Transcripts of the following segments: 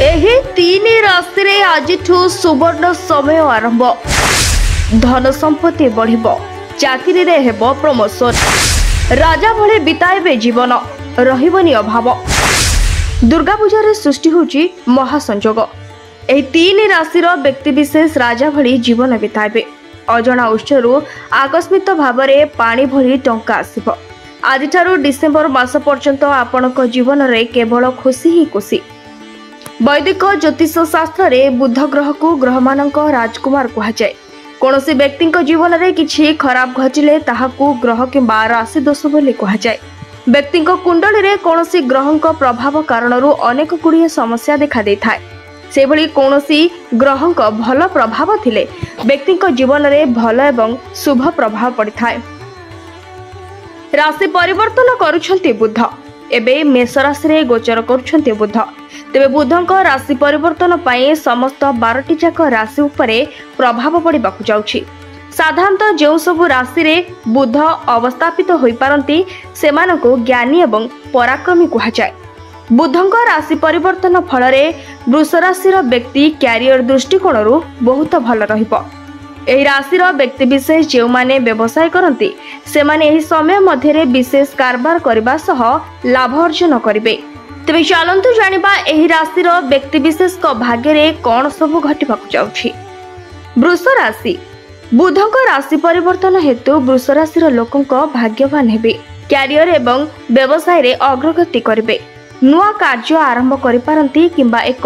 ଏହି ତିନି ରାଶିରେ ଆଜିଠୁ ସୁବର୍ଣ୍ଣ ସମୟ ଆରମ୍ଭ। ଧନ ସମ୍ପତ୍ତି ବଢ଼ିବ, ଚାକିରିରେ ହେବ ପ୍ରମୋଶନ, ରାଜା ଭଳି ବିତାଇବେ ଜୀବନ, ରହିବନି ଅଭାବ। ଦୁର୍ଗା ପୂଜାରେ ସୃଷ୍ଟି ହେଉଛି ମହାସଂଯୋଗ। ଏହି ତିନି ରାଶିର ବ୍ୟକ୍ତିବିଶେଷ ରାଜା ଭଳି ଜୀବନ ବିତାଇବେ। ଅଜଣା ଉତ୍ସରୁ ଆକସ୍ମିକ ଭାବରେ ପାଣି ଭଳି ଟଙ୍କା ଆସିବ। ଆଜିଠାରୁ ଡିସେମ୍ବର ମାସ ପର୍ଯ୍ୟନ୍ତ ଆପଣଙ୍କ ଜୀବନରେ କେବଳ ଖୁସି ହିଁ ଖୁସି। ବୈଦିକ ଜ୍ୟୋତିଷ ଶାସ୍ତ୍ରରେ ବୁଧ ଗ୍ରହକୁ ଗ୍ରହମାନଙ୍କ ରାଜକୁମାର କୁହାଯାଏ। କୌଣସି ବ୍ୟକ୍ତିଙ୍କ ଜୀବନରେ କିଛି ଖରାପ ଘଟିଲେ ତାହାକୁ ଗ୍ରହ କିମ୍ବା ରାଶି ଦୋଷ ବୋଲି କୁହାଯାଏ। ବ୍ୟକ୍ତିଙ୍କ କୁଣ୍ଡଳୀରେ କୌଣସି ଗ୍ରହଙ୍କ ପ୍ରଭାବ କାରଣରୁ ଅନେକ ଗୁଡ଼ିଏ ସମସ୍ୟା ଦେଖାଦେଇଥାଏ। ସେଭଳି କୌଣସି ଗ୍ରହଙ୍କ ଭଲ ପ୍ରଭାବ ଥିଲେ ବ୍ୟକ୍ତିଙ୍କ ଜୀବନରେ ଭଲ ଏବଂ ଶୁଭ ପ୍ରଭାବ ପଡ଼ିଥାଏ। ରାଶି ପରିବର୍ତ୍ତନ କରୁଛନ୍ତି ବୁଧ। ଏବେ ମେଷ ରାଶିରେ ଗୋଚର କରୁଛନ୍ତି ବୁଧ। ତେବେ ବୁଧଙ୍କ ରାଶି ପରିବର୍ତ୍ତନ ପାଇଁ ସମସ୍ତ 12ଟି ଯାକ ରାଶି ଉପରେ ପ୍ରଭାବ ପଡ଼ିବାକୁ ଯାଉଛି। ସାଧାରଣତଃ ଯେଉଁ ସବୁ ରାଶିରେ ବୁଧ ଅବସ୍ଥାପିତ ହୋଇପାରନ୍ତି ସେମାନଙ୍କୁ ଜ୍ଞାନୀ ଏବଂ ପରାକ୍ରମୀ କୁହାଯାଏ। ବୁଧଙ୍କ ରାଶି ପରିବର୍ତ୍ତନ ଫଳରେ ବୃଷ ରାଶିର ବ୍ୟକ୍ତି କ୍ୟାରିୟର ଦୃଷ୍ଟିକୋଣରୁ ବହୁତ ଭଲ ରହିବ। ଏହି ରାଶିର ବ୍ୟକ୍ତିବିଶେଷ ଯେଉଁମାନେ ବ୍ୟବସାୟ କରନ୍ତି ସେମାନେ ଏହି ସମୟ ମଧ୍ୟରେ ବିଶେଷ କାରବାର କରିବା ସହ ଲାଭ ଅର୍ଜନ କରିବେ। ତେବେ ଚାଲନ୍ତୁ ଜାଣିବା ଏହି ରାଶିର ବ୍ୟକ୍ତିବିଶେଷଙ୍କ ଭାଗ୍ୟରେ କ'ଣ ସବୁ ଘଟିବାକୁ ଯାଉଛି। ବୃଷ ରାଶି। ବୁଧଙ୍କ ରାଶି ପରିବର୍ତ୍ତନ ହେତୁ ବୃଷ ରାଶିର ଲୋକଙ୍କ ଭାଗ୍ୟବାନ ହେବେ। କ୍ୟାରିୟର ଏବଂ ବ୍ୟବସାୟରେ ଅଗ୍ରଗତି କରିବେ। ନୂଆ କାର୍ଯ୍ୟ ଆରମ୍ଭ କରିପାରନ୍ତି କିମ୍ବା ଏକ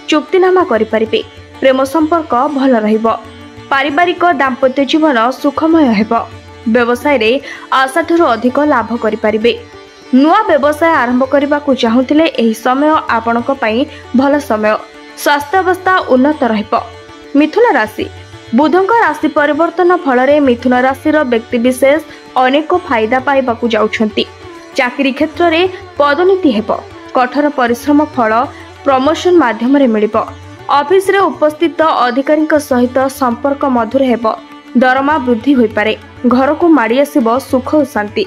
ଚୁକ୍ତିନାମା କରିପାରିବେ। ପ୍ରେମ ସମ୍ପର୍କ ଭଲ ରହିବ। ପାରିବାରିକ ଦାମ୍ପତ୍ୟ ଜୀବନ ସୁଖମୟ ହେବ। ବ୍ୟବସାୟରେ ଆଶାଠାରୁ ଅଧିକ ଲାଭ କରିପାରିବେ। ନୂଆ ବ୍ୟବସାୟ ଆରମ୍ଭ କରିବାକୁ ଚାହୁଁଥିଲେ ଏହି ସମୟ ଆପଣଙ୍କ ପାଇଁ ଭଲ ସମୟ। ସ୍ୱାସ୍ଥ୍ୟାବସ୍ଥା ଉନ୍ନତ ରହିବ। ମିଥୁନ ରାଶି। ବୁଧଙ୍କ ରାଶି ପରିବର୍ତ୍ତନ ଫଳରେ ମିଥୁନ ରାଶିର ବ୍ୟକ୍ତିବିଶେଷ ଅନେକ ଫାଇଦା ପାଇବାକୁ ଯାଉଛନ୍ତି। ଚାକିରି କ୍ଷେତ୍ରରେ ପଦୋନ୍ନତି ହେବ। କଠୋର ପରିଶ୍ରମ ଫଳ ପ୍ରମୋଶନ ମାଧ୍ୟମରେ ମିଳିବ। ଅଫିସରେ ଉପସ୍ଥିତ ଅଧିକାରୀଙ୍କ ସହିତ ସମ୍ପର୍କ ମଧୁର ହେବ। ଦରମା ବୃଦ୍ଧି ହୋଇପାରେ। ଘରକୁ ମାଡ଼ି ଆସିବ ସୁଖ ଓ ଶାନ୍ତି।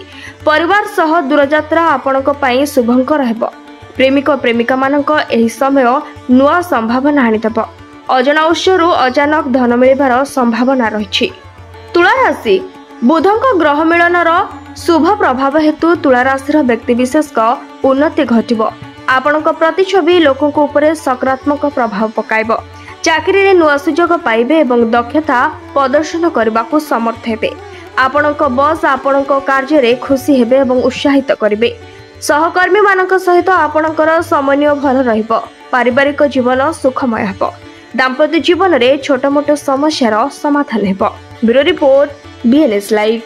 ପରିବାର ସହ ଦୂରଯାତ୍ରା ଆପଣଙ୍କ ପାଇଁ ଶୁଭଙ୍କର ହେବ। ପ୍ରେମିକ ପ୍ରେମିକାମାନଙ୍କ ଏହି ସମୟ ନୂଆ ସମ୍ଭାବନା ଆଣିଦେବ। ଅଜଣା ଉତ୍ସରୁ ଅଚାନକ ଧନ ମିଳିବାର ସମ୍ଭାବନା ରହିଛି। ତୁଳା ରାଶି। ବୁଧଙ୍କ ଗ୍ରହ ମିଳନର ଶୁଭ ପ୍ରଭାବ ହେତୁ ତୁଳା ରାଶିର ବ୍ୟକ୍ତିବିଶେଷଙ୍କ ଉନ୍ନତି ଘଟିବ। ଆପଣଙ୍କ ପ୍ରତିଛବି ଲୋକଙ୍କ ଉପରେ ସକାରାତ୍ମକ ପ୍ରଭାବ ପକାଇବ। ଚାକିରିରେ ନୂଆ ସୁଯୋଗ ପାଇବେ ଏବଂ ଦକ୍ଷତା ପ୍ରଦର୍ଶନ କରିବାକୁ ସମର୍ଥ ହେବେ। ଆପଣଙ୍କ ବସ୍ ଆପଣଙ୍କ କାର୍ଯ୍ୟରେ ଖୁସି ହେବେ ଏବଂ ଉତ୍ସାହିତ କରିବେ। ସହକର୍ମୀମାନଙ୍କ ସହିତ ଆପଣଙ୍କର ସମନ୍ୱୟ ଭଲ ରହିବ। ପାରିବାରିକ ଜୀବନ ସୁଖମୟ ହେବ। ଦାମ୍ପତ୍ୟ ଜୀବନରେ ଛୋଟ ମୋଟ ସମସ୍ୟାର ସମାଧାନ ହେବ। Bureau report, BNS live.